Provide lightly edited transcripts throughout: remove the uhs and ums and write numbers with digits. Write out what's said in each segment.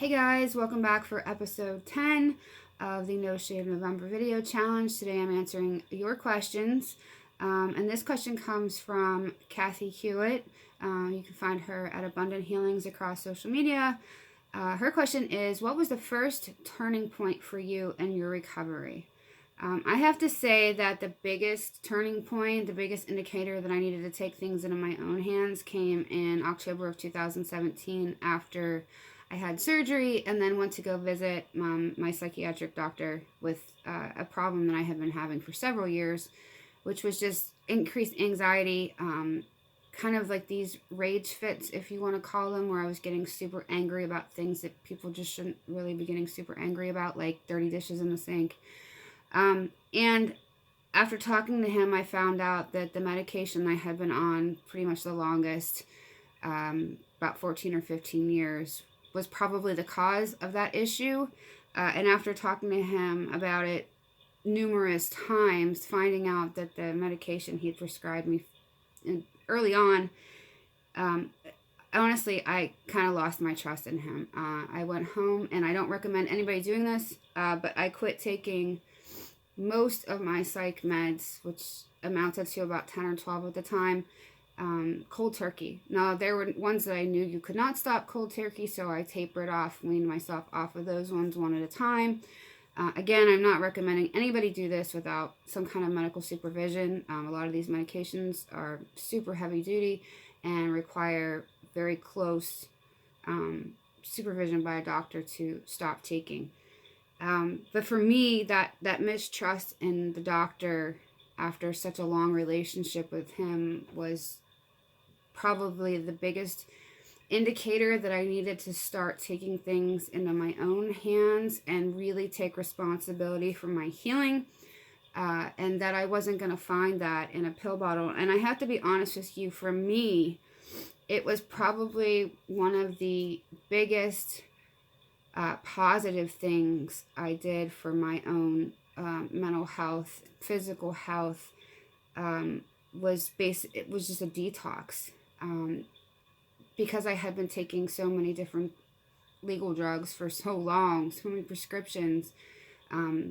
Hey guys, welcome back for episode 10 of the No Shave November video challenge. Today I'm answering your questions. And this question comes from Kathy Hewitt. You can find her at Abundant Healings across social media. Her question is, what was the first turning point for you in your recovery? I have to say that the biggest turning point, the biggest indicator that I needed to take things into my own hands came in October of 2017 after I had surgery and then went to go visit my psychiatric doctor with a problem that I had been having for several years, which was just increased anxiety, kind of like these rage fits, if you want to call them, where I was getting super angry about things that people just shouldn't really be getting super angry about, like dirty dishes in the sink. And after talking to him, I found out that the medication I had been on pretty much the longest, about 14 or 15 years, was probably the cause of that issue. And after talking to him about it numerous times, finding out that the medication he had prescribed me early on, honestly, I kind of lost my trust in him. I went home, and I don't recommend anybody doing this, but I quit taking most of my psych meds, which amounted to about 10 or 12 at the time, cold turkey. Now, there were ones that I knew you could not stop cold turkey, so I tapered off, weaned myself off of those ones one at a time. Again, I'm not recommending anybody do this without some kind of medical supervision. A lot of these medications are super heavy duty and require very close supervision by a doctor to stop taking. But for me, that mistrust in the doctor after such a long relationship with him was probably the biggest indicator that I needed to start taking things into my own hands and really take responsibility for my healing, and that I wasn't going to find that in a pill bottle. And I have to be honest with you, for me, it was probably one of the biggest positive things I did for my own mental health, physical health. It was just a detox, because I had been taking so many different legal drugs for so long, so many prescriptions,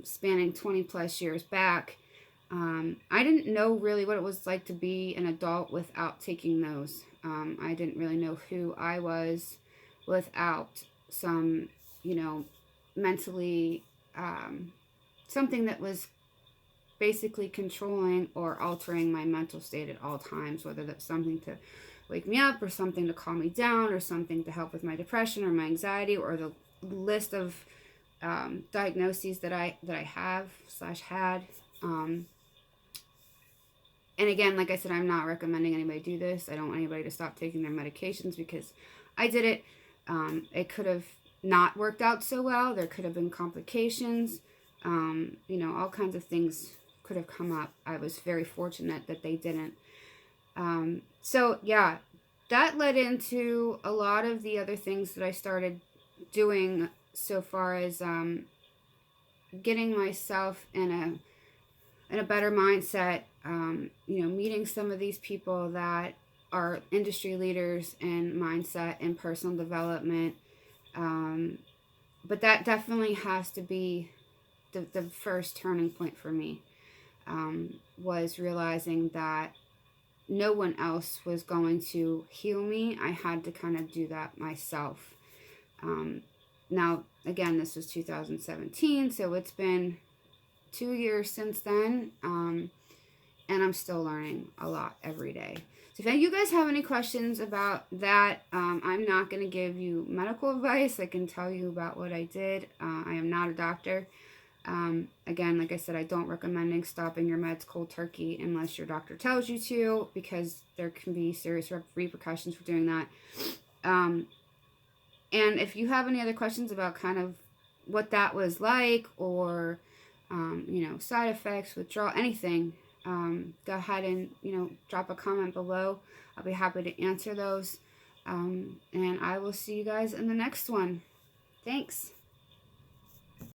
spanning 20 plus years back. I didn't know really what it was like to be an adult without taking those. I didn't really know who I was without some, mentally, something that was basically controlling or altering my mental state at all times, whether that's something to wake me up or something to calm me down or something to help with my depression or my anxiety, or the list of diagnoses that I have/had. And again, like I said, I'm not recommending anybody do this. I don't want anybody to stop taking their medications because I did it. It could have not worked out so well. There could have been complications. All kinds of things could have come up. I was very fortunate that they didn't. So yeah, that led into a lot of the other things that I started doing so far as getting myself in a better mindset, meeting some of these people that are industry leaders in mindset and personal development. But that definitely has to be the first turning point for me, was realizing that no one else was going to heal me. I had to kind of do that myself. Now, again, this was 2017, so it's been 2 years since then, and I'm still learning a lot every day. So if you guys have any questions about that, I'm not going to give you medical advice. I can tell you about what I did. I am not a doctor. Again, like I said, I don't recommend stopping your meds cold turkey unless your doctor tells you to, because there can be serious repercussions for doing that. And if you have any other questions about kind of what that was like, or, side effects, withdrawal, anything, go ahead and, drop a comment below. I'll be happy to answer those. And I will see you guys in the next one. Thanks.